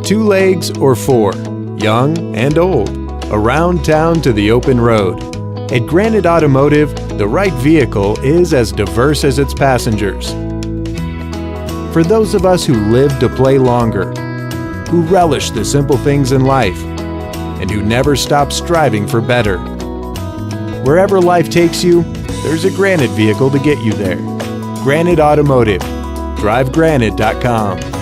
2 legs or 4, young and old, around town to the open road. At Granite Automotive, the right vehicle is as diverse as its passengers. For those of us who live to play longer, who relish the simple things in life, and who never stop striving for better. Wherever life takes you, there's a Granite vehicle to get you there. Granite Automotive. DriveGranite.com.